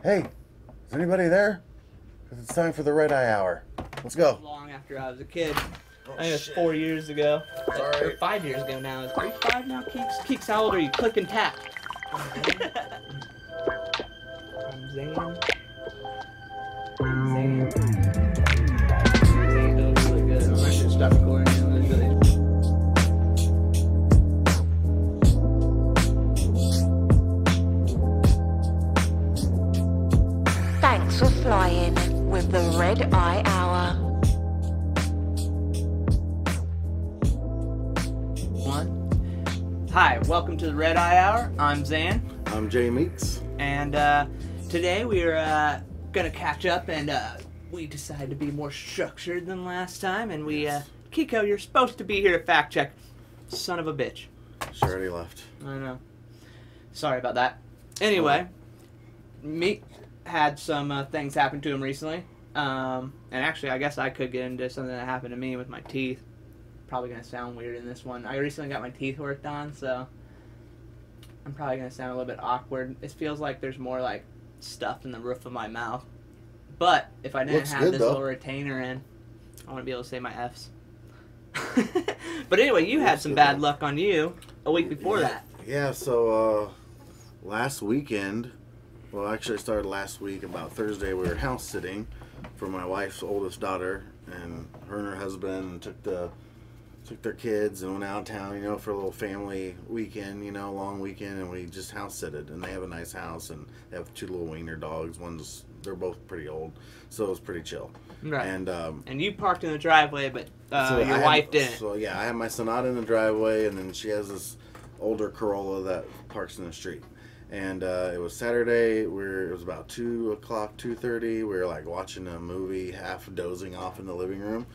Hey, is anybody there? 'Cause it's time for the red eye hour. Let's go. Long after I was a kid. Oh, I think it was 4 years ago. Sorry. Or 5 years ago now. Are you 5 now, Keeks? Keeks, how old are you? Click and tap. I'm Xann. Xann. Xann does really good. I'm actually stop recording now. It's really... Thanks for flying with the Red Eye Hour. Hi, welcome to the Red Eye Hour. I'm Xann. I'm JMeeks. And today we're gonna catch up, and we decided to be more structured than last time. And we, Kiko, you're supposed to be here to fact check. Son of a bitch. She already left. I know. Sorry about that. Anyway, Meek had some things happen to him recently. And actually, I guess I could get into something that happened to me with my teeth. Probably gonna sound weird in this one. I recently got my teeth worked on, so I'm probably gonna sound a little bit awkward. It feels like there's more like stuff in the roof of my mouth. But if I didn't have this little retainer in, I wouldn't be able to say my F's. But anyway, you had some bad luck on you a week before that. Yeah, so last weekend, well actually it started last week, about Thursday, we were house sitting for my wife's oldest daughter, and her and her husband took their kids and went out of town, you know, for a little family weekend, you know, long weekend, and we just house sitted. And they have a nice house, and they have 2 little wiener dogs. They're both pretty old, so it was pretty chill. Right. And you parked in the driveway, but so your wife didn't. So yeah, I have my Sonata in the driveway, and then she has this older Corolla that parks in the street. And it was Saturday. It was about 2 o'clock, 2:30. We were like watching a movie, half dozing off in the living room.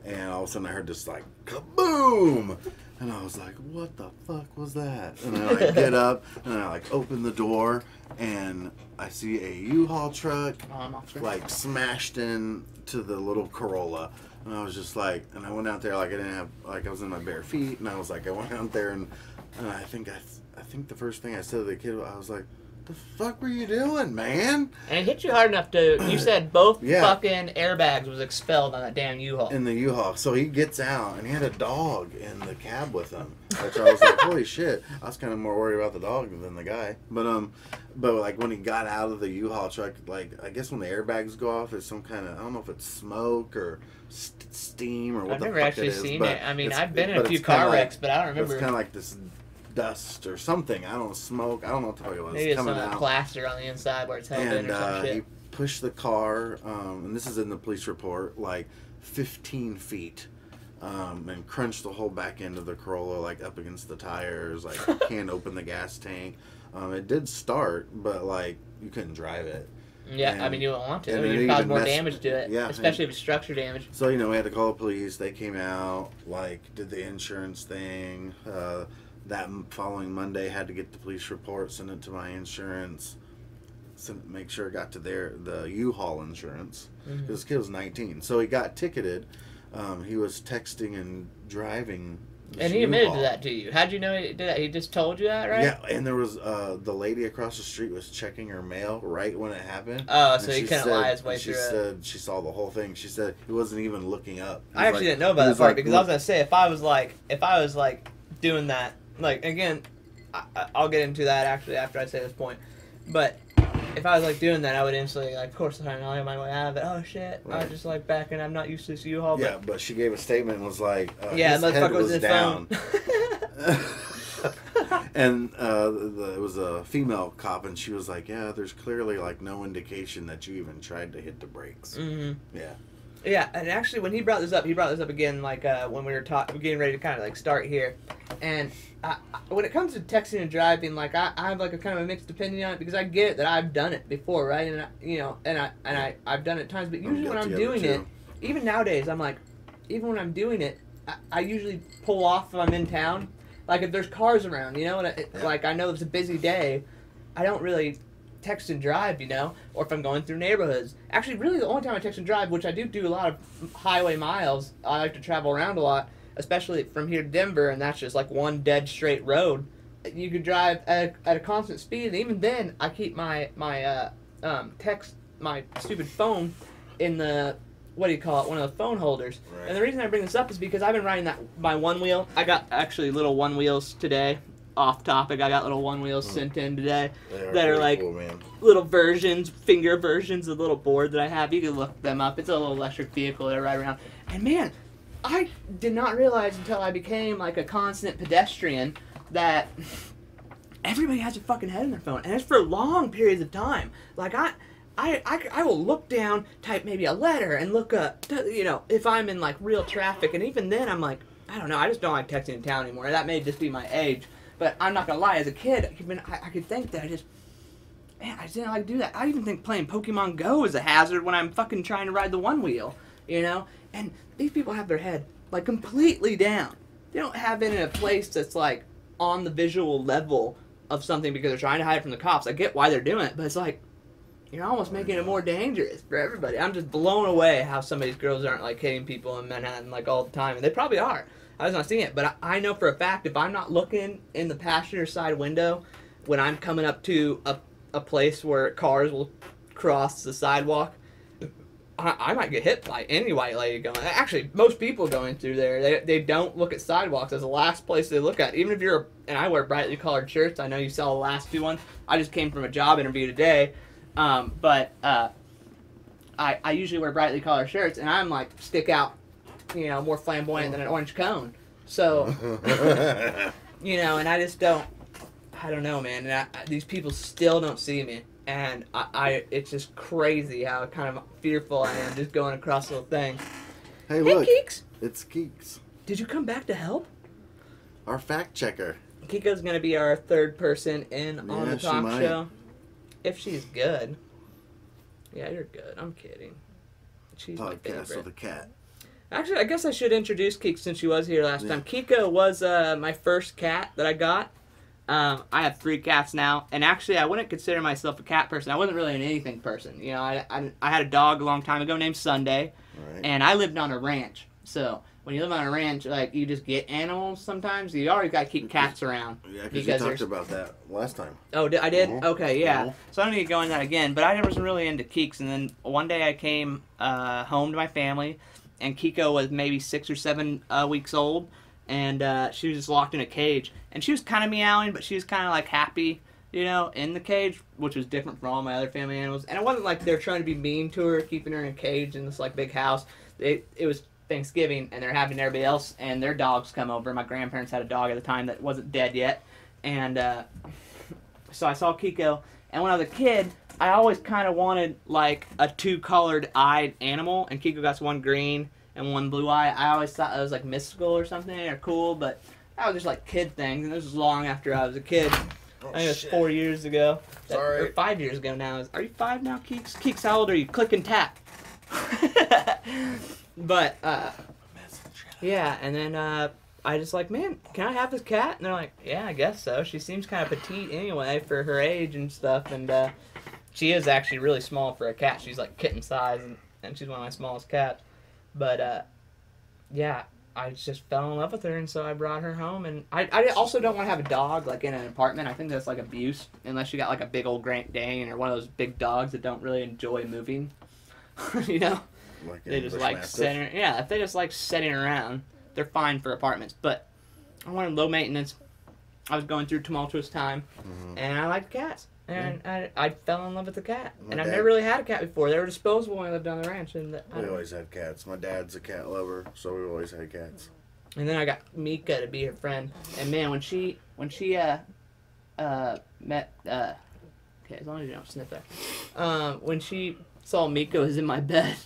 And all of a sudden I heard this like kaboom, and I was like, what the fuck was that? And I like get up and I like open the door, and I see a U-Haul truck like smashed into the little Corolla. And I was just like, and I went out there like I didn't have, like I was in my bare feet, and I was like, I went out there, and I think the first thing I said to the kid, I was like, the fuck were you doing, man? And it hit you hard enough to, you said both fucking airbags was expelled on that damn U-Haul. In the U-Haul. So he gets out, and he had a dog in the cab with him. Which I was like, holy shit. I was kind of more worried about the dog than the guy. But like when he got out of the U-Haul truck, like I guess when the airbags go off, there's some kind of, I don't know if it's smoke or steam or what the fuck it is. I've never actually seen it. I mean, I've been in a few car wrecks, but I don't remember. It's kind of like this dust or something. I don't know, smoke. I don't know what the fuck it was. Maybe it's coming some out. plaster on the inside where it's held in or some shit. He pushed the car, and this is in the police report, like 15 feet, and crunched the whole back end of the Corolla, like up against the tires, like can't open the gas tank. It did start, but like you couldn't drive it. Yeah, and, I mean, you don't want to. I mean, you cause more damage to it, especially if it's structure damage. So, you know, we had to call the police. They came out, like, did the insurance thing. That following Monday, had to get the police report, send it to my insurance, make sure it got to the U-Haul insurance, because this kid was 19. So he got ticketed. He was texting and driving. And he admitted to that to you. How'd you know he did that? He just told you that, right? Yeah, and there was the lady across the street was checking her mail right when it happened. Oh, so he couldn't lie his way through it. She said she saw the whole thing. She said he wasn't even looking up. I actually didn't know about that part, because I was gonna say if I was like doing that, like again, I'll get into that actually after I say this point, but if I was like doing that, I would instantly, like, of course, I'm on my way out of it. Oh shit! Right. I was just like backing. I'm not used to this U-Haul. Yeah, but she gave a statement and was like, yeah, his head was down. And it was a female cop, and she was like, yeah, there's clearly like no indication that you even tried to hit the brakes. Yeah. Yeah, and actually, when he brought this up again, like when we were getting ready to kind of like start here, and when it comes to texting and driving, like I have like a kind of a mixed opinion on it, because I get it that I've done it before, right? And I've done it times, but usually when I'm doing it, even nowadays, I'm like, even when I'm doing it, I usually pull off if I'm in town, like if there's cars around, you know, and like I know it's a busy day, I don't really text and drive, you know, or if I'm going through neighborhoods. Actually, really the only time I text and drive, which I do a lot of highway miles, I like to travel around a lot, especially from here to Denver, and that's just like one dead straight road. You could drive at a constant speed, and even then, I keep my text my stupid phone in the, what do you call it, one of the phone holders. Right. And the reason I bring this up is because I've been riding my one wheel. I got actually little one wheels today. Off topic, I got little one wheels sent in today that are like cool, man. little versions, finger versions of the little board that I have. You can look them up. It's a little electric vehicle that I ride around. And man, I did not realize until I became like a constant pedestrian that everybody has a fucking head in their phone, and it's for long periods of time. Like I will look down, type maybe a letter, and look up, you know, if I'm in like real traffic, and even then I'm like, I don't know, I just don't like texting in town anymore. That may just be my age, but I'm not gonna lie. As a kid, I could think that I just didn't like to do that. I even think playing Pokemon Go is a hazard when I'm fucking trying to ride the one wheel, you know. And these people have their head like completely down. They don't have it in a place that's like on the visual level of something because they're trying to hide it from the cops. I get why they're doing it, but it's like, you're almost making it more dangerous for everybody. I'm just blown away how some of these girls aren't like hitting people in Manhattan like all the time, and they probably are. I was not seeing it, but I know for a fact if I'm not looking in the passenger side window when I'm coming up to a place where cars will cross the sidewalk, I might get hit by any white lady going. Actually, most people going through there, they don't look at sidewalks as the last place they look at. Even if you're, and I wear brightly colored shirts. I know you saw the last two ones. I just came from a job interview today, but I usually wear brightly colored shirts, and I'm like stick out, you know, more flamboyant than an orange cone. So, you know, and I just don't. I don't know, man. And these people still don't see me. And it's just crazy how kind of fearful I am just going across the little thing. Hey, look. Keeks. It's Keeks. Did you come back to help? Our fact checker. Kiko's going to be our third person in on the talk might. show. If she's good. Yeah, you're good. I'm kidding. She's my Podcast favorite. with a cat. Actually, I guess I should introduce Kiko since she was here last time. Kiko was my first cat that I got. I have 3 cats now, and actually I wouldn't consider myself a cat person. I wasn't really an anything person. You know, I had a dog a long time ago named Sunday, and I lived on a ranch. So when you live on a ranch, like, you just get animals sometimes. You always got to keep cats around. Yeah, because you talked about that last time. Oh, I did? Mm-hmm. Okay, yeah. Mm-hmm. So I don't need to go into that again, but I wasn't really into Keeks, and then one day I came home to my family, and Kiko was maybe 6 or 7 weeks old, and she was just locked in a cage. And she was kind of meowing, but she was kind of like happy, you know, in the cage, which was different from all my other family animals. And it wasn't like they're trying to be mean to her, keeping her in a cage in this like big house. It was Thanksgiving, and they're having everybody else and their dogs come over. My grandparents had a dog at the time that wasn't dead yet. And so I saw Kiko. And when I was a kid, I always kind of wanted like a 2-colored eyed animal. And Kiko got one green and one blue eye. I always thought it was like mystical or something or cool, but that was just like kid things. And this was long after I was a kid. Oh, I think it was 4 years ago. Sorry. Or 5 years ago now. Are you 5 now, Keeks? Keeks, how old are you? Click and tap. But, yeah, and then I just like, man, can I have this cat? And they're like, yeah, I guess so. She seems kind of petite anyway for her age and stuff. And she is actually really small for a cat. She's like kitten size, and she's one of my smallest cats. But, yeah, I just fell in love with her, and so I brought her home. And I also don't want to have a dog like in an apartment. I think that's like abuse, unless you got like a big old Great Dane or one of those big dogs that don't really enjoy moving. You know? Like They just like sitting. Yeah, if they just like sitting around, they're fine for apartments. But I wanted low maintenance. I was going through a tumultuous time, and I liked cats. And I fell in love with the cat. And I've never really had a cat before. They were disposable when I lived on the ranch. And We always had cats. My dad's a cat lover, so we always had cats. And then I got Mika to be her friend. And man, when she met okay, as long as you don't snip that. When she saw Mika was in my bed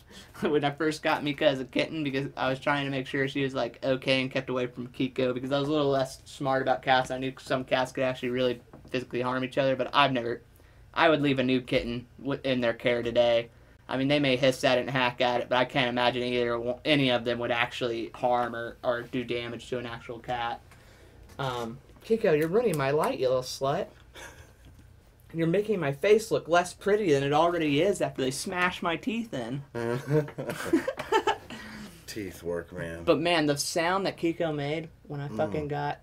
when I first got Mika as a kitten, because I was trying to make sure she was like okay and kept away from Kiko, because I was a little less smart about cats. I knew some cats could actually really physically harm each other, but I would leave a new kitten in their care today. I mean, they may hiss at it and hack at it, but I can't imagine any of them would actually harm or do damage to an actual cat. Kiko, you're ruining my light, you little slut. You're making my face look less pretty than it already is after they smash my teeth in. Teeth work, man. But man, the sound that Kiko made when I fucking got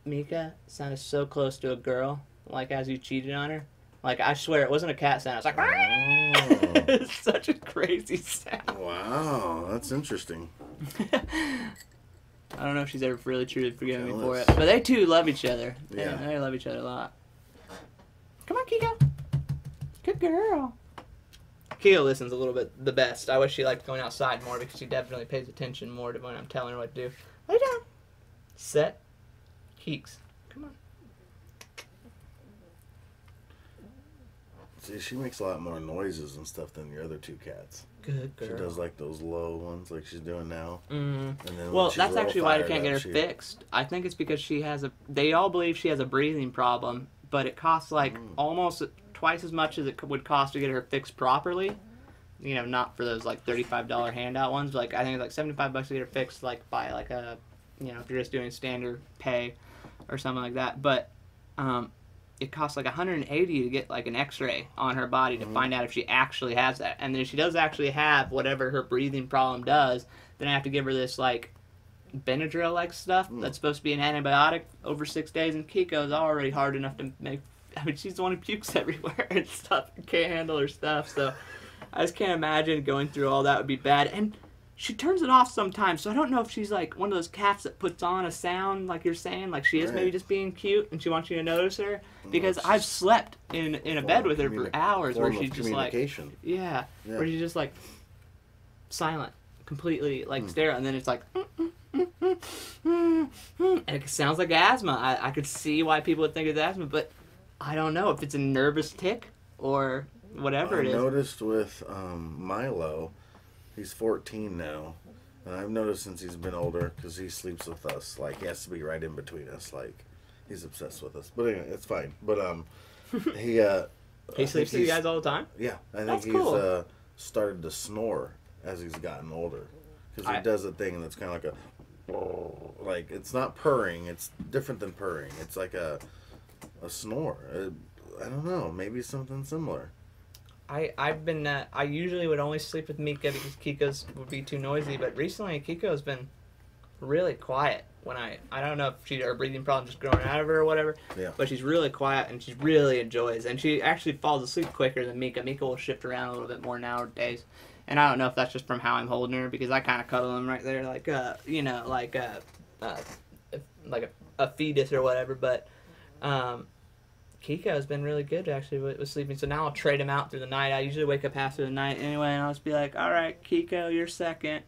Mika sounded so close to a girl, like as you cheated on her. Like, I swear, it wasn't a cat sound. It was like, Oh. it's such a crazy sound. Wow, that's interesting. I don't know if she's ever really truly forgiven me for Jealous. it. But they two love each other. Yeah. They love each other a lot. Come on, Kiko. Good girl. Kiko listens a little bit the best. I wish she liked going outside more because she definitely pays attention more to when I'm telling her what to do. Lay down. Set. Keeks. Come on. See, she makes a lot more noises and stuff than your other two cats. Good girl. She does like those low ones like she's doing now. Mm-hmm. And then Well, when she's that's real actually why they fired can't get her up, she- fixed. I think it's because she has a... They all believe she has a breathing problem, but it costs like almost twice as much as it would cost to get her fixed properly. You know, not for those like $35 handout ones. Like, I think it's like $75 to get her fixed, like by like a... You know, if you're just doing standard pay or something like that. But it costs like $180 to get like an x-ray on her body to find out if she actually has that. And then if she does actually have whatever her breathing problem does, then I have to give her this like Benadryl like stuff that's supposed to be an antibiotic over 6 days. And Kiko's already hard enough to make. I mean, she's the one who pukes everywhere and stuff. Can't handle her stuff. So I just can't imagine going through all that would be bad. And she turns it off sometimes, so I don't know if she's like one of those cats that puts on a sound, like you're saying, like she is maybe just being cute and she wants you to notice her. Because I've slept in a bed with her for hours where she's just like, yeah, where she's just like silent, completely like sterile, and then it's like, and it sounds like asthma. I could see why people would think it's asthma, but I don't know if it's a nervous tick or whatever it is. I noticed with Milo. He's 14 now, and I've noticed since he's been older, because he sleeps with us, like, he has to be right in between us, like, he's obsessed with us. But anyway, it's fine. But, he sleeps with you guys all the time? Yeah, I think That's he's, cool. started to snore as he's gotten older. Because he does a thing that's kind of like a, like, it's not purring, it's different than purring. It's like a snore. I don't know, maybe something similar. I've been I usually would only sleep with Mika because Kiko's would be too noisy, but recently Kiko's been really quiet when I don't know if her breathing problem just growing out of her or whatever. Yeah. But she's really quiet and she really enjoys, and she actually falls asleep quicker than Mika. Mika will shift around a little bit more nowadays, and I don't know if that's just from how I'm holding her because I kind of cuddle him right there like like a fetus or whatever, but Kiko has been really good actually with sleeping, so now I'll trade him out through the night. I usually wake up half through the night anyway, and I'll just be like, all right, Kiko, you're second.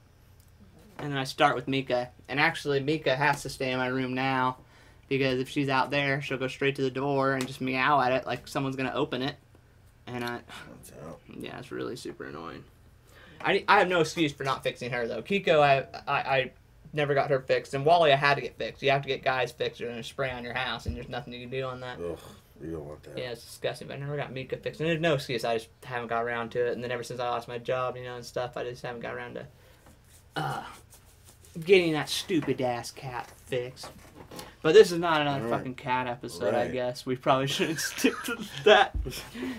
And then I start with Mika. And actually, Mika has to stay in my room now, because if she's out there, she'll go straight to the door and just meow at it like someone's going to open it. And yeah, it's really super annoying. I have no excuse for not fixing her, though. Kiko, I never got her fixed. And Wally, I had to get fixed. You have to get guys fixed or they're going to spray on your house, and there's nothing you can do on that. Ugh. You don't want that. Yeah, it's disgusting, but I never got Mika fixed. And there's no excuse, I just haven't got around to it. And then ever since I lost my job, and stuff, I just haven't got around to getting that stupid ass cat fixed. But this is not another fucking cat episode, I guess. We probably shouldn't stick to that.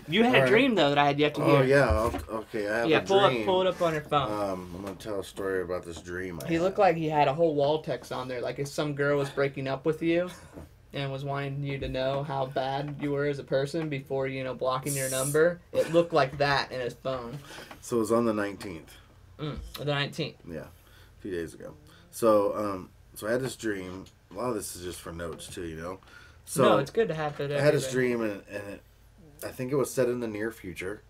You had a dream, though, that I had yet to hear. Oh, yeah. Okay, I have a dream. Pull it up on your phone. I'm going to tell a story about this dream I He had. looked like he had a whole wall text on there, like if some girl was breaking up with you and was wanting you to know how bad you were as a person before, blocking your number. It looked like that in his phone. So it was on the 19th. The 19th. Yeah, a few days ago. So, so I had this dream. A lot of this is just for notes, too, So no, it's good to have it. I had this dream, and I think it was set in the near future.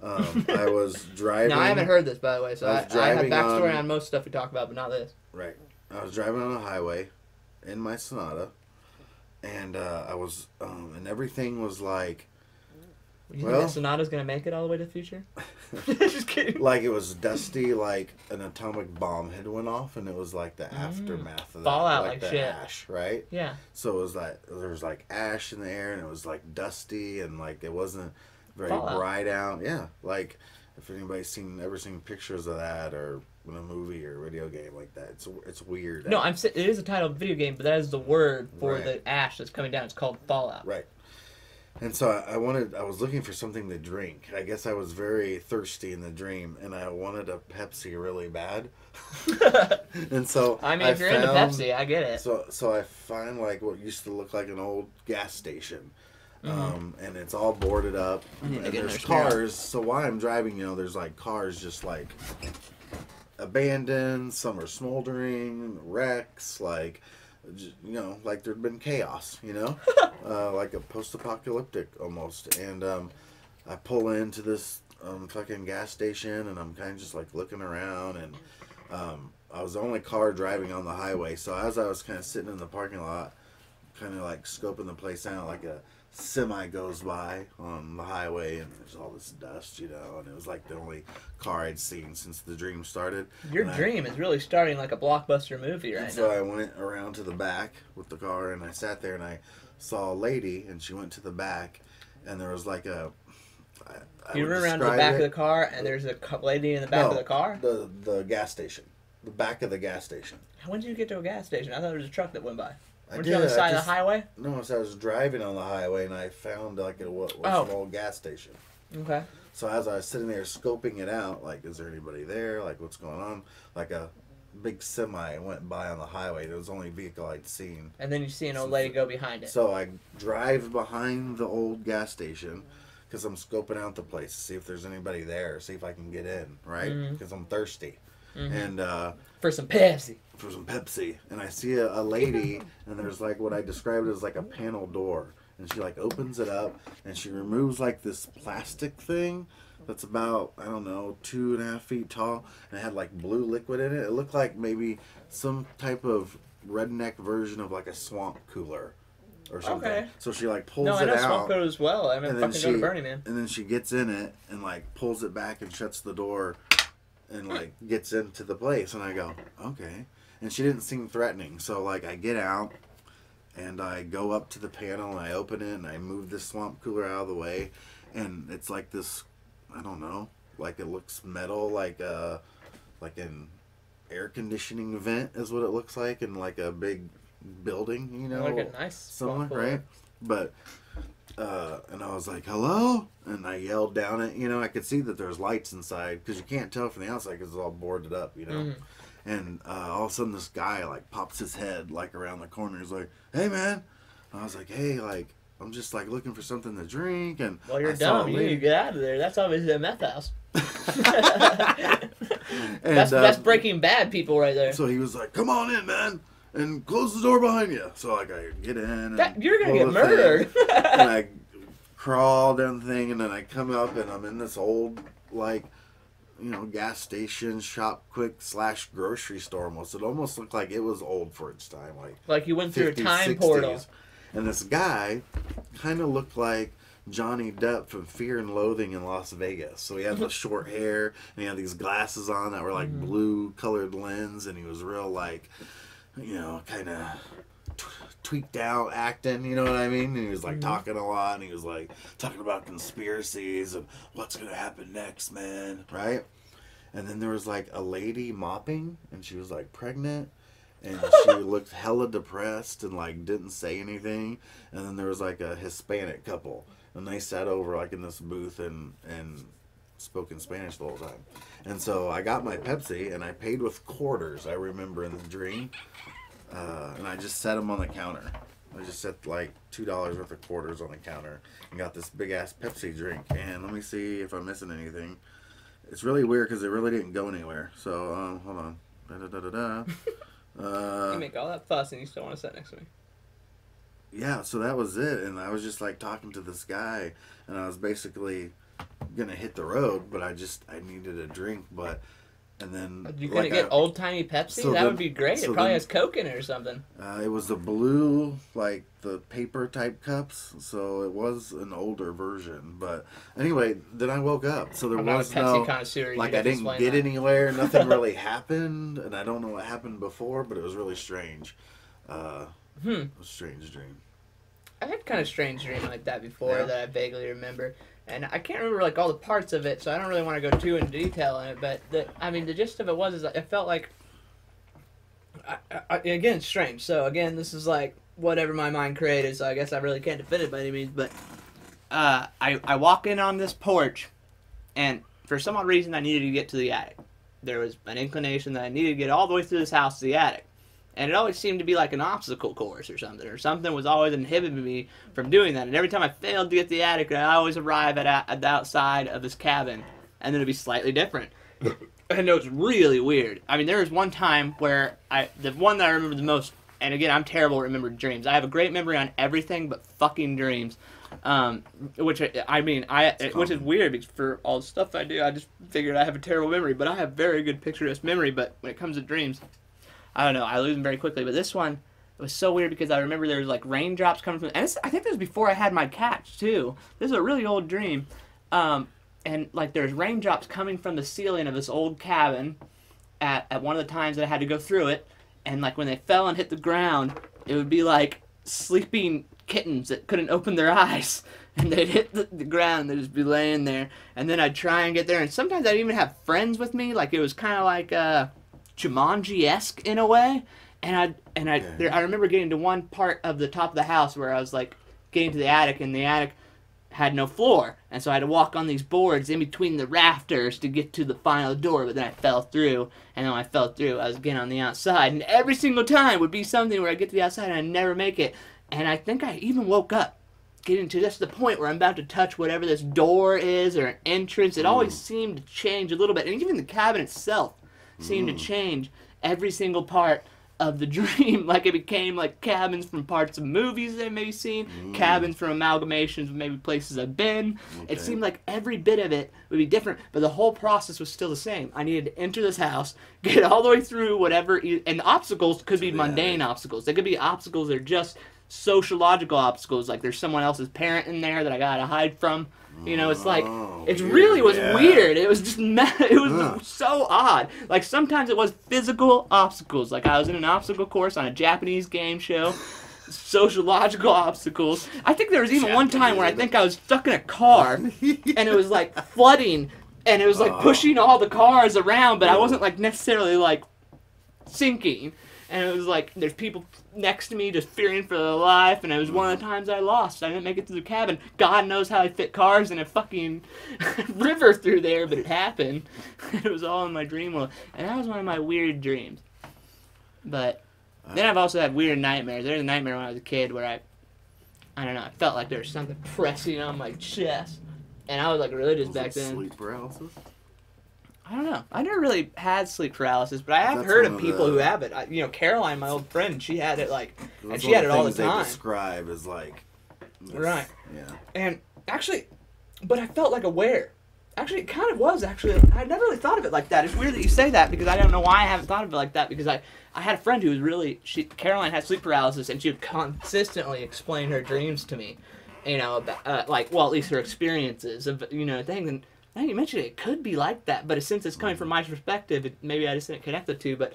I was driving. Now, I haven't heard this, by the way, so I have backstory on most stuff we talk about, but not this. Right. I was driving on a highway in my Sonata, and I was, and everything was like... You think that Sonata's going to make it all the way to the future? Just kidding. Like it was dusty, like an atomic bomb had went off, and it was like the aftermath of that. Fallout, like the shit. ash, right? Yeah. So it was like, there was like ash in the air, and it was like dusty, and like it wasn't very Fallout. bright out. Yeah. Like if anybody's ever seen pictures of that, or in a movie or video game like that, it's weird. No, it is a title of a video game, but that is the word for Right. the ash that's coming down. It's called Fallout. Right. And so I was looking for something to drink. I guess I was very thirsty in the dream, and I wanted a Pepsi really bad. And so I mean, if you're into Pepsi, I get it. So I find like what used to look like an old gas station, and it's all boarded up. And there's cars. So while I'm driving, there's like cars just like abandoned. Some are smoldering, wrecks, like like there'd been chaos. Like a post-apocalyptic almost. And I pull into this fucking gas station, and I'm kind of just like looking around, and I was the only car driving on the highway. So as I was kind of sitting in the parking lot, kind of like scoping the place out, like a semi goes by on the highway, and there's all this dust, and it was like the only car I'd seen since the dream started. Your dream is really starting like a blockbuster movie right now. So I went around to the back with the car, and I sat there, and I saw a lady, and she went to the back, and there was like a... You run around to the back of the car, and there's a lady in the back of the car? The gas station. The back of the gas station. When did you get to a gas station? I thought there was a truck that went by. Weren't you on the side of the highway? No, so I was driving on the highway, and I found like an old gas station. Okay. So as I was sitting there scoping it out, like, is there anybody there? Like, what's going on? Like a big semi went by on the highway. It was the only vehicle I'd seen. And then you see an old lady go behind it. So I drive behind the old gas station because I'm scoping out the place to see if there's anybody there, see if I can get in, right? Because I'm thirsty. And for some Pepsi. And I see a lady, and there's like what I described as like a panel door, and she like opens it up, and she removes like this plastic thing that's about, I don't know, 2.5 feet tall, and it had like blue liquid in it. It looked like maybe some type of redneck version of like a swamp cooler or something. Okay. So she like pulls it out. No, I know swamp cooler as well. I mean, fucking go to Burning Man. And then she gets in it and like pulls it back and shuts the door and like gets into the place, and I go, okay. And she didn't seem threatening, so like I get out and I go up to the panel and I open it and I move this swamp cooler out of the way, and it's like this, I don't know, like it looks metal, like an air conditioning vent is what it looks like, in like a big building, like a nice somewhere, right? But and I was like, hello? And I yelled down it, I could see that there's lights inside, because you can't tell from the outside because it's all boarded up, And all of a sudden this guy like pops his head like around the corner. He's like, hey man. And I was like, hey, like, I'm just like looking for something to drink. And well, you're dumb. You need to get out of there. That's obviously a meth house. And, that's Breaking Bad people right there. So he was like, come on in, man, and close the door behind you. So like I get in. And you're going to get murdered. And I crawl down the thing, and then I come up, and I'm in this old like, gas station, shop quick / grocery store almost. It almost looked like it was old for its time. Like you went through 50s, a time 60s. portal. And this guy kind of looked like Johnny Depp from Fear and Loathing in Las Vegas. So he had the short hair, and he had these glasses on that were like blue colored lens, and he was real like, kind of tweaked out acting, you know what I mean? And he was like talking a lot, and he was like talking about conspiracies and what's gonna happen next, man, right? And then there was like a lady mopping, and she was like pregnant, and she looked hella depressed and like didn't say anything. And then there was like a Hispanic couple, and they sat over like in this booth and spoke in Spanish the whole time. And so I got my Pepsi, and I paid with quarters, I remember, in the dream. And I just set them on the counter. I just set like $2 worth of quarters on the counter and got this big ass Pepsi drink. And let me see if I'm missing anything. It's really weird because it really didn't go anywhere. So hold on. You make all that fuss and you still want to sit next to me. Yeah, so that was it. And I was just like talking to this guy, and I was basically gonna hit the road, but I needed a drink, but. And then you couldn't get old timey Pepsi? So that would be great. It probably has Coke in it or something. It was the blue, like the paper type cups, so it was an older version. But anyway, then I woke up, so there was no like I didn't get anywhere. Nothing really happened, and I don't know what happened before, but it was really strange. It was a strange dream. I had kind of strange dream like that before that I vaguely remember. And I can't remember like all the parts of it, so I don't really want to go too into detail in it. But the gist of it was it felt like, again, it's strange. So again, this is like whatever my mind created. So I guess I really can't defend it by any means. But I walk in on this porch, and for some odd reason I needed to get to the attic. There was an inclination that I needed to get all the way through this house to the attic, And it always seemed to be like an obstacle course or something was always inhibiting me from doing that. And every time I failed to get to the attic, I always arrive at the outside of this cabin, and then it'd be slightly different. And it was really weird. I mean, there was one time where the one that I remember the most, and again, I'm terrible at remembering dreams. I have a great memory on everything but fucking dreams. Which is weird because for all the stuff I do, I just figured I have a terrible memory. But I have very good picturesque memory. But when it comes to dreams, I don't know. I lose them very quickly. But this one, it was so weird because I remember there was like raindrops coming from. And I think this was before I had my cats too. This is a really old dream. And like there's raindrops coming from the ceiling of this old cabin at one of the times that I had to go through it. And like when they fell and hit the ground, it would be like sleeping kittens that couldn't open their eyes. And they'd hit the ground and they'd just be laying there. And then I'd try and get there. And sometimes I'd even have friends with me. Like it was kind of like Jumanji-esque in a way. And I remember getting to one part of the top of the house where I was like getting to the attic, and the attic had no floor, and so I had to walk on these boards in between the rafters to get to the final door. But then I fell through, and when I fell through, I was again on the outside, and every single time would be something where I get to the outside and I never make it. And I think I even woke up getting to just the point where I'm about to touch whatever this door is or an entrance. It always seemed to change a little bit, and even the cabin itself seemed to change every single part of the dream. Like it became like cabins from parts of movies I've maybe seen, cabins from amalgamations of maybe places I've been. Okay. It seemed like every bit of it would be different, but the whole process was still the same. I needed to enter this house, get all the way through whatever, and the obstacles could be mundane obstacles. They could be obstacles that are just sociological obstacles, like there's someone else's parent in there that I gotta hide from. You know, it's like, it really was weird. It was just, it was so odd. Like, sometimes it was physical obstacles. Like, I was in an obstacle course on a Japanese game show. Sociological obstacles. I think there was even one time where I think I was stuck in a car, and it was, like, flooding, and it was, like, pushing all the cars around, but I wasn't, like, necessarily, like, sinking. And it was like, there's people next to me just fearing for their life, and it was one of the times I lost. I didn't make it to the cabin. God knows how I fit cars in a fucking river through there, but it happened. It was all in my dream world. And that was one of my weird dreams. But then I've also had weird nightmares. There was a nightmare when I was a kid where I don't know, I felt like there was something pressing on my chest. And I was like religious back then. Sleep paralysis? I don't know. I never really had sleep paralysis, but I have heard of people who have it. Caroline, my old friend, she had it and she had it all the time. They describe as like, right? Yeah. And actually, but I felt like aware. Actually, it kind of was. Actually, I never really thought of it like that. It's weird that you say that because I don't know why I haven't thought of it like that. Because I had a friend who was really Caroline had sleep paralysis, and she would consistently explain her dreams to me. You know, about, at least her experiences of things. And now you mentioned it could be like that, but since it's coming from my perspective, maybe I just didn't connect the two. But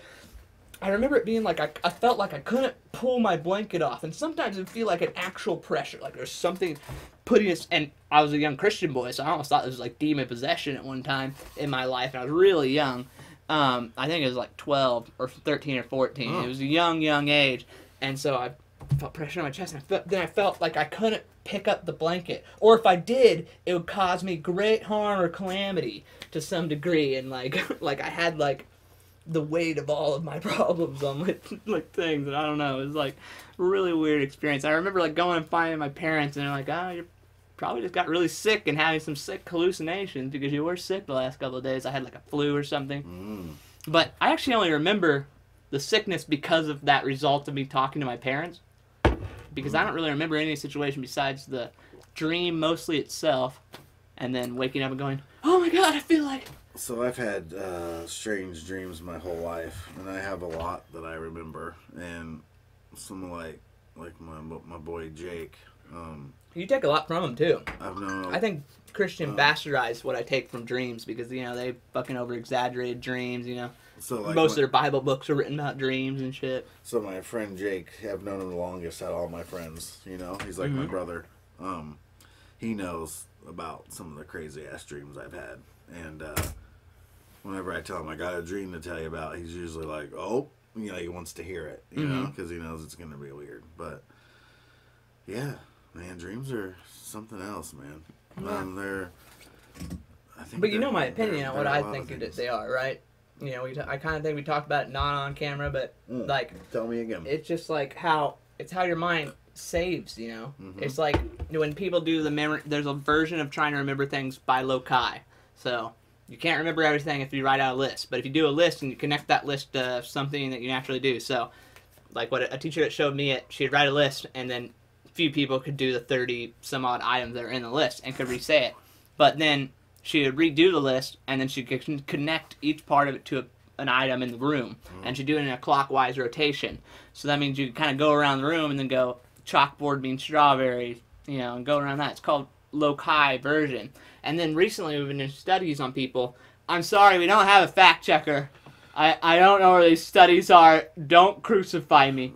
I remember it being like I felt like I couldn't pull my blanket off, and sometimes it would feel like an actual pressure, like there's something putting us. And I was a young Christian boy, so I almost thought this was like demon possession at one time in my life, and I was really young. I think it was like 12 or 13 or 14. It was a young age, and so I felt pressure on my chest, and then I felt like I couldn't pick up the blanket, or if I did, it would cause me great harm or calamity to some degree, and like I had like the weight of all of my problems on my things, and I don't know, it was like a really weird experience. I remember like going and finding my parents, and they're like, "Oh, you probably just got really sick and having some sick hallucinations because you were sick the last couple of days." I had like a flu or something. But I actually only remember the sickness because of that result of me talking to my parents. Because I don't really remember any situation besides the dream mostly itself, and then waking up and going, "Oh my God, I feel like..." So I've had strange dreams my whole life, and I have a lot that I remember, and some like my boy Jake. You take a lot from him too. I think Christian bastardized what I take from dreams because they fucking over exaggerated dreams. So like most of their Bible books are written about dreams and shit. So my friend Jake, I've known him the longest out of all my friends. He's like my brother. He knows about some of the crazy ass dreams I've had, and whenever I tell him I got a dream to tell you about, he's usually like, "Oh," he wants to hear it, because he knows it's gonna be weird. But yeah, man, dreams are something else, man. Yeah. They're. I think. But my opinion on what I think they are, right? you know, I kind of think we talked about it not on camera, but like, tell me again. It's just like how your mind saves, you know. It's like when people do the memory, there's a version of trying to remember things by loci. So you can't remember everything if you write out a list, but if you do a list and you connect that list to something that you naturally do. So like what a teacher that showed me she'd write a list, and then few people could do the 30 some odd items that are in the list and could re-say it. But then she would redo the list, and then she could connect each part of it to an item in the room, and she'd do it in a clockwise rotation. So that means you kind of go around the room and then go, chalkboard means strawberry, you know, and go around that. It's called loci version. And then recently we've been doing studies on people. I'm sorry, we don't have a fact checker. I don't know where these studies are. Don't crucify me.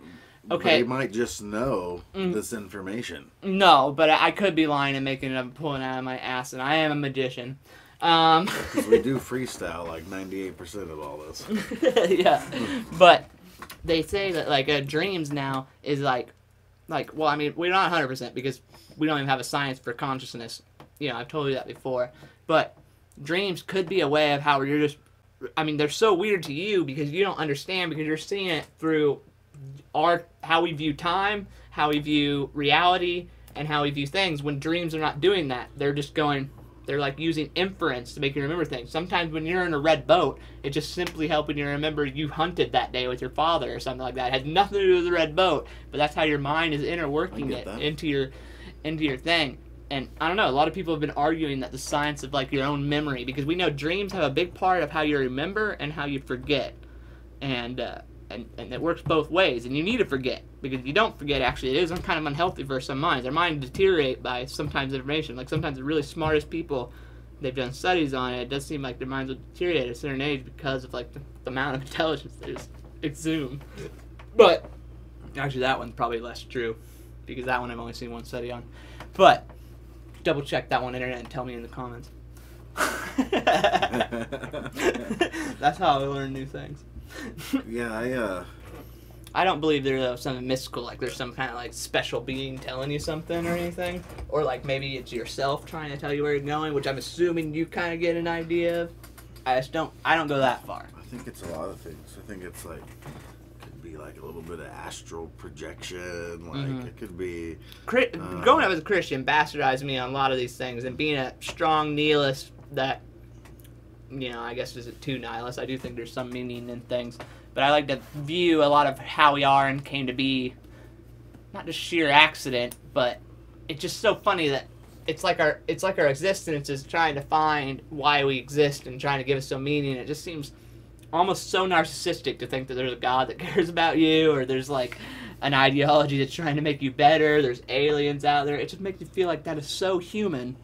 Okay. They might just know this information. No, but I could be lying and making it up and pulling it out of my ass, and I am a magician. Because we do freestyle like 98% of all this. Yeah. But they say that like dreams now is like, well, I mean, we're not 100% because we don't even have a science for consciousness. You know, I've told you that before. But dreams could be a way of how you're just, I mean, they're so weird to you because you don't understand, because you're seeing it through how we view time, how we view reality, and how we view things. When dreams are not doing that, they're just going, they're like using inference to make you remember things. Sometimes when you're in a red boat, it's just simply helping you remember you hunted that day with your father or something like that. It has nothing to do with the red boat, but that's how your mind is interworking it into your thing. And I don't know, a lot of people have been arguing that the science of like your own memory, because we know dreams have a big part of how you remember and how you forget. And it works both ways, and you need to forget, because if you don't forget, actually, it is kind of unhealthy for some minds. Our minds deteriorate by sometimes information. Like sometimes the really smartest people, they've done studies on it, it does seem like their minds will deteriorate at a certain age because of like the amount of intelligence they just exhume. But actually that one's probably less true, because that one I've only seen one study on. But double check that one, internet, and tell me in the comments. That's how I learn new things. Yeah, I don't believe there's something mystical, like there's some kind of like special being telling you something or anything, or like maybe it's yourself trying to tell you where you're going, which I'm assuming you kind of get an idea of. I don't go that far. I think it's a lot of things. I think it's like, could be like a little bit of astral projection, like it could be growing up as a Christian bastardized me on a lot of these things, and being a strong nihilist that, you know, I guess is it too nihilist. I do think there's some meaning in things, but I like to view a lot of how we are and came to be not just sheer accident, but it's just so funny that it's like our existence is trying to find why we exist and trying to give us some meaning. It just seems almost so narcissistic to think that there's a God that cares about you, or there's like an ideology that's trying to make you better, there's aliens out there. It just makes you feel like that is so human.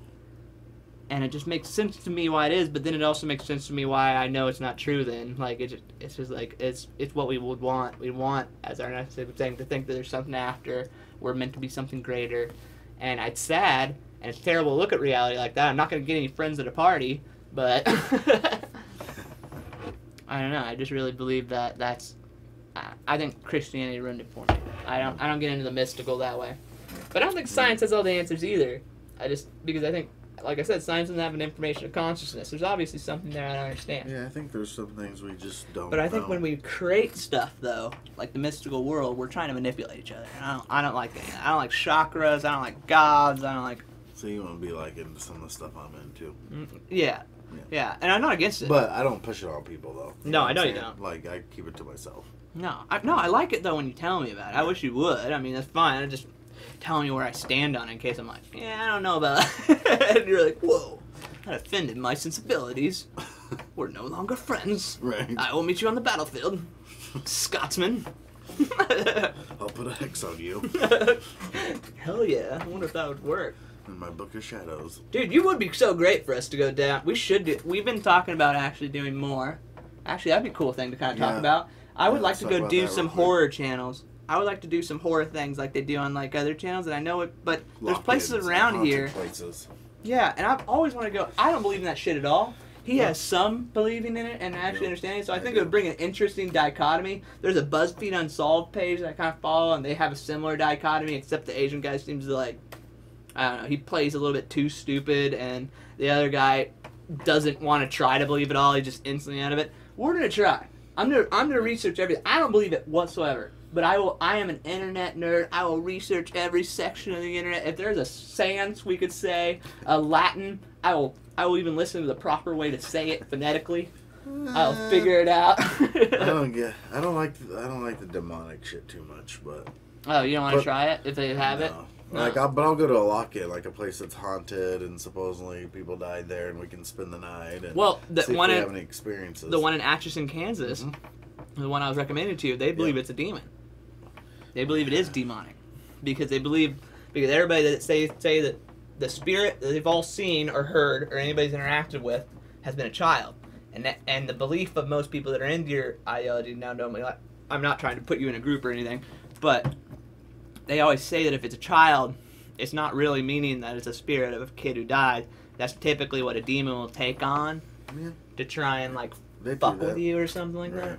And it just makes sense to me why it is, but then it also makes sense to me why I know it's not true then. Like, it's just like, it's what we would want. We want, as our narcissistic thing, to think that there's something after. We're meant to be something greater. And it's sad, and it's terrible to look at reality like that. I'm not going to get any friends at a party, but I don't know. I just really believe that that's, I think Christianity ruined it for me. I don't get into the mystical that way. But I don't think science has all the answers either. Because I think, like I said, science doesn't have an information of consciousness. There's obviously something there I don't understand. Yeah, I think there's some things we just don't know. But I think when we create stuff, though, like the mystical world, we're trying to manipulate each other. I don't like it. I don't like chakras. I don't like gods. I don't like... So you want to be like into some of the stuff I'm into. Yeah. And I'm not against it. But I don't push it on people, though. No, I know you don't. Like, I keep it to myself. No, I like it, though, when you tell me about it. I wish you would. I mean, that's fine. I just telling you where I stand on it in case I'm like, yeah, I don't know about that. And you're like, whoa, that offended my sensibilities. We're no longer friends. Right. I will meet you on the battlefield, Scotsman. I'll put a hex on you. Hell yeah. I wonder if that would work. In my book of shadows. Dude, you would be so great for us to go down. We've been talking about actually doing more. Actually, that'd be a cool thing to kind of talk about. I would like to go do some horror channels. I would like to do some horror things like they do on like other channels, and I know it, but there's places around here. Places. Yeah, and I've always wanted to go. I don't believe in that shit at all. He has some believing in it and actually understanding, so I think it would bring an interesting dichotomy. There's a BuzzFeed Unsolved page that I kind of follow, and they have a similar dichotomy, except the Asian guy seems to like, I don't know, he plays a little bit too stupid, and the other guy doesn't want to try to believe it all. He's just instantly out of it. We're gonna try. I'm gonna research everything. I don't believe it whatsoever. But I am an internet nerd. I will research every section of the internet. If there's a sans, we could say, a Latin, I will even listen to the proper way to say it phonetically. I'll figure it out. I don't like the demonic shit too much, but. Oh, you don't want to try it if they have it? No. Like, but I'll go to a lock-in, like a place that's haunted, and supposedly people died there, and we can spend the night. And see if we have any experiences. The one in Atchison, Kansas, the one I was recommended to you, they believe it's a demon. They believe it is demonic because everybody that say that the spirit that they've all seen or heard or anybody's interacted with has been a child, and the belief of most people that are into your ideology now don't. I'm not trying to put you in a group or anything, but they always say that if it's a child, it's not really meaning that it's a spirit of a kid who died. That's typically what a demon will take on to try and fuck with you or something like that.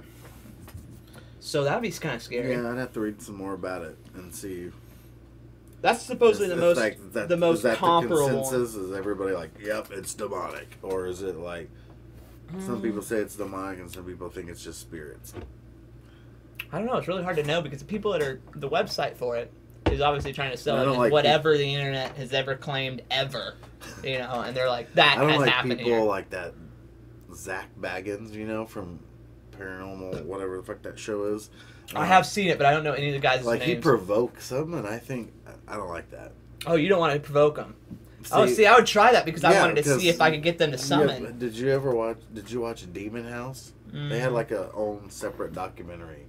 So that'd be kind of scary. Yeah, I'd have to read some more about it and see. That's supposedly the most comparable. The consensus is everybody like, yep, it's demonic, or is it like some people say it's demonic and some people think it's just spirits. I don't know. It's really hard to know because the people that are the website for it is obviously trying to sell it whatever the internet has ever claimed ever, and they're like that has happened here. People like that Zach Baggins, from Paranormal, whatever the fuck that show is. I have seen it, but I don't know any of the guys' names. He provokes them, and I don't like that. Oh, you don't want to provoke them. See, I would try that because I wanted to see if I could get them to summon. Yeah, did you watch Demon House? They had a own separate documentary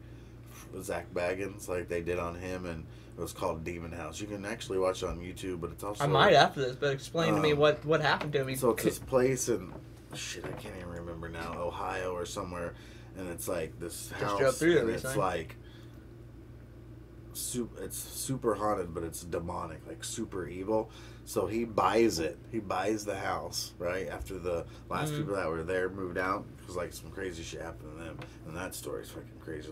with Zach Baggins, like they did on him, and it was called Demon House. You can actually watch it on YouTube, but it's also... I might after this, but explain to me what happened to me. So it's this place in, I can't even remember now, Ohio or somewhere, and it's like this house, drove through and it's like, it's super haunted, but it's demonic, like super evil. So he buys it. He buys the house, right? After the last people that were there moved out, because some crazy shit happened to them. And that story's fucking crazy.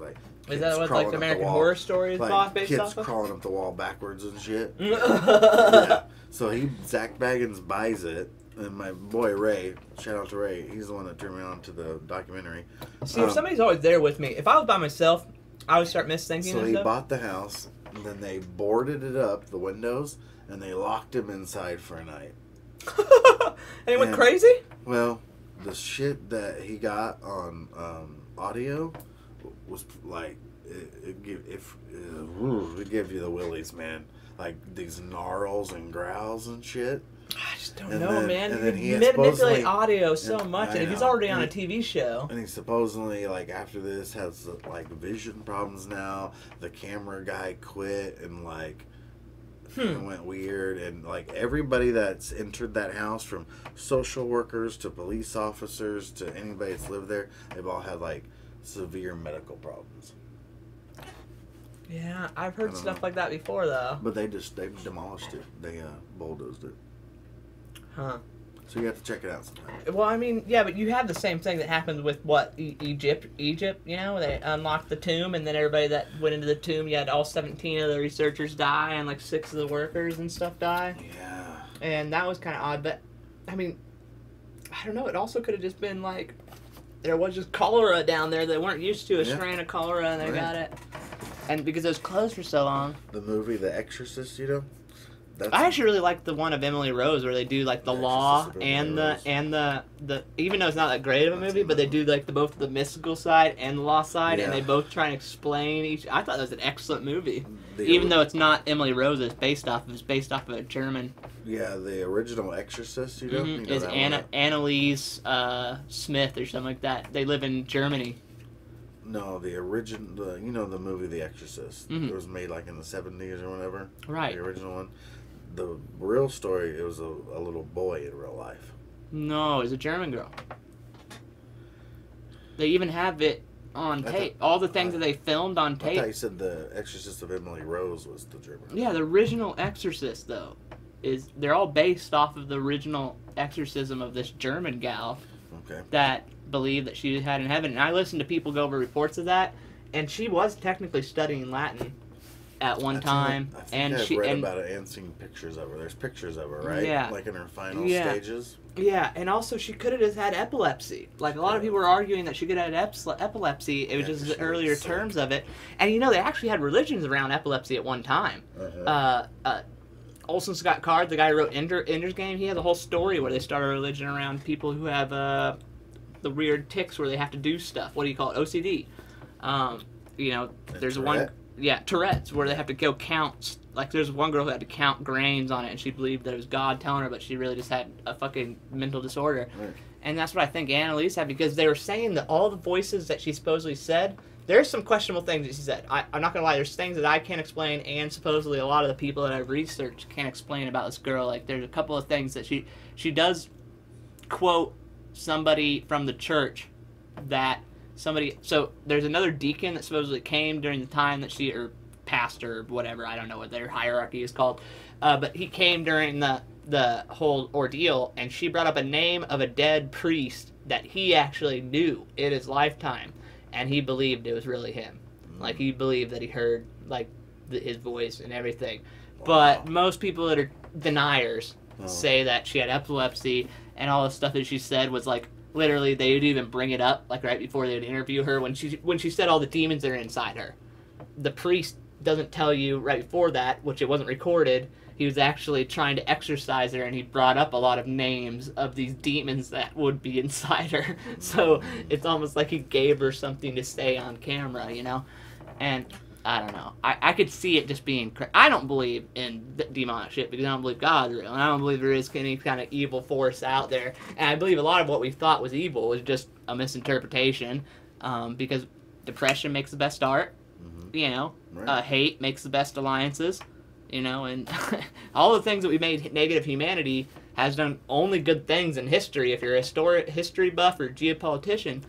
Is that what the American Horror Story is based off of? Kids crawling up the wall backwards and shit. Yeah. So Zach Baggins buys it. And my boy Ray, shout out to Ray, he's the one that turned me on to the documentary. See, if somebody's always there with me, if I was by myself, I would start misthinking. So he bought the house, and then they boarded it up, the windows, and they locked him inside for a night. And he went crazy? Well, the shit that he got on audio was like, it give you the willies, man. Like these gnarls and growls and shit. I just don't know, man. You manipulate audio so much, and if he's already on a TV show. And he supposedly, after this, has, vision problems now. The camera guy quit, and, it went weird. And, everybody that's entered that house, from social workers to police officers to anybody that's lived there, they've all had, severe medical problems. Yeah, I've heard stuff like that before, though. But they demolished it. They bulldozed it. Huh. So you have to check it out sometime. Well, I mean, yeah, but you have the same thing that happened with, Egypt, they unlocked the tomb, and then everybody that went into the tomb, you had all 17 of the researchers die, and 6 of the workers and stuff die. Yeah. And that was kind of odd, but, I mean, I don't know, it also could have just been, there was just cholera down there. They weren't used to a strain of cholera, and they got it. And because it was closed for so long. The movie The Exorcist, I actually really like the one of Emily Rose where they do the law and the even though it's not that great of a movie, but they do both the mystical side and the law side, and they both try and explain each. I thought that was an excellent movie, even though it's not Emily Rose. It's based off of a German. Yeah, the original Exorcist, is Annalise Smith or something like that. They live in Germany. No, the original, the movie The Exorcist. It was made in the 70s or whatever. Right. The original one. The real story, it was a little boy in real life. No, it was a German girl. They even have it on tape. All the things that they filmed on tape. I thought you said The Exorcist of Emily Rose was the German one. Yeah, the original Exorcist, though, they're all based off of the original exorcism of this German gal. Okay. That believed that she had in heaven. And I listened to people go over reports of that, and she was technically studying Latin at one time. I think I've read about it and seen pictures of her. There's pictures of her, right? Yeah. In her final stages. Yeah, and also she could have just had epilepsy. Like, a lot of people were arguing that she could have had epilepsy. It was just the earlier terms of it. And, you know, they actually had religions around epilepsy at one time. Olson Scott Card, the guy who wrote Ender's Game, he has a whole story where they start a religion around people who have the weird tics where they have to do stuff. What do you call it? OCD. You know, there's one... Yeah, Tourette's, where they have to go count. Like, there's one girl who had to count grains on it, and she believed that it was God telling her, but she really just had a fucking mental disorder. Right. And that's what I think Annalise had, because they were saying that all the voices that she supposedly said, there's some questionable things that she said. I'm not going to lie, there's things that I can't explain, and supposedly a lot of the people that I've researched can't explain about this girl. Like, there's a couple of things that she does quote somebody from the church that... So there's another deacon that supposedly came during the time that or pastor, or whatever, I don't know what their hierarchy is called, but he came during the whole ordeal, and she brought up a name of a dead priest that he actually knew in his lifetime, and he believed it was really him. Like, he believed that he heard, like, his voice and everything. Wow. But most people that are deniers say that she had epilepsy, and all the stuff that she said was, like, literally, they would even bring it up, like, right before they would interview her, when she said all the demons that are inside her. The priest doesn't tell you right before that, which it wasn't recorded, he was actually trying to exorcise her, and he brought up a lot of names of these demons that would be inside her. So it's almost like he gave her something to say on camera, you know? And I don't know. I could see it just being... I don't believe in demonic shit because I don't believe God's real. And I don't believe there is any kind of evil force out there. And I believe a lot of what we thought was evil was just a misinterpretation. Because depression makes the best art. You know? Right. Hate makes the best alliances. You know? And all the things that we made negative humanity has done only good things in history. If you're a history buff or geopolitician...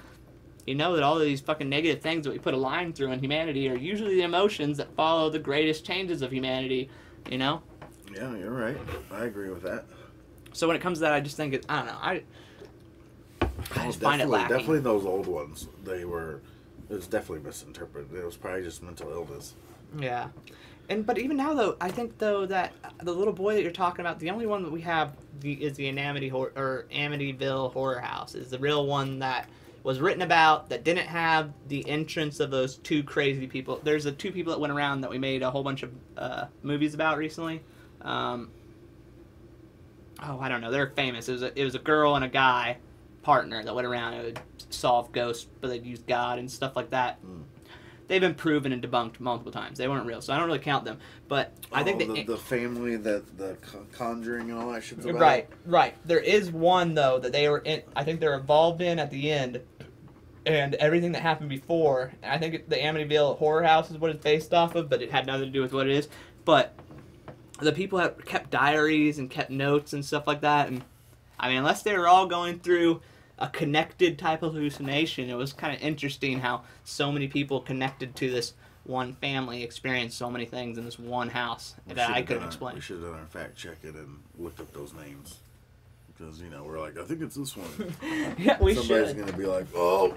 You know that all of these fucking negative things that we put a line through in humanity are usually the emotions that follow the greatest changes of humanity, you know? Yeah, you're right. I agree with that. So when it comes to that, I just think I don't know. I just find it lacking. Definitely those old ones. It was definitely misinterpreted. It was probably just mental illness. Yeah. But even now, though, I think, though, that the little boy that you're talking about, the only one that we have is the Amityville Horror House. Is the real one that... was written about, that didn't have the entrance of those two crazy people. There's the two people that went around that we made a whole bunch of movies about recently. I don't know. They're famous. It was a girl and a guy partner that went around and would solve ghosts, but they'd use God and stuff like that. They've been proven and debunked multiple times. They weren't real, so I don't really count them. But I think the family that the Conjuring and all that shit's about. Right. There is one though that they were in. I think they're involved in at the end, and everything that happened before. I think the Amityville Horror House is what it's based off of, but it had nothing to do with what it is. But the people have kept diaries and kept notes and stuff like that, and I mean, unless they were all going through a connected type of hallucination, it was kind of interesting how so many people connected to this one family experienced so many things in this one house that I couldn't explain. We should have done our fact check it and looked up those names. Because, you know, we're like, I think it's this one. Yeah, we should. Somebody's going to be like, oh,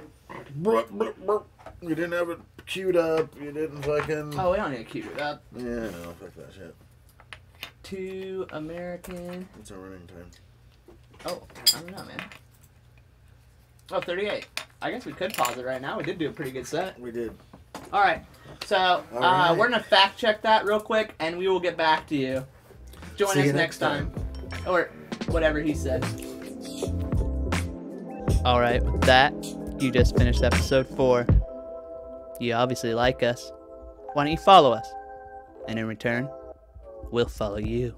you didn't have it queued up. You didn't fucking... Oh, we don't need to queue it up. Yeah, no, fuck that shit. 2 American... What's our running time? Oh, I don't know, man. Oh, 38. I guess we could pause it right now. We did do a pretty good set. We did. All right. So, we're going to fact check that real quick, and we will get back to you. Join us next time. Or whatever he said. All right. With that, you just finished episode 4. You obviously like us. Why don't you follow us? And in return, we'll follow you.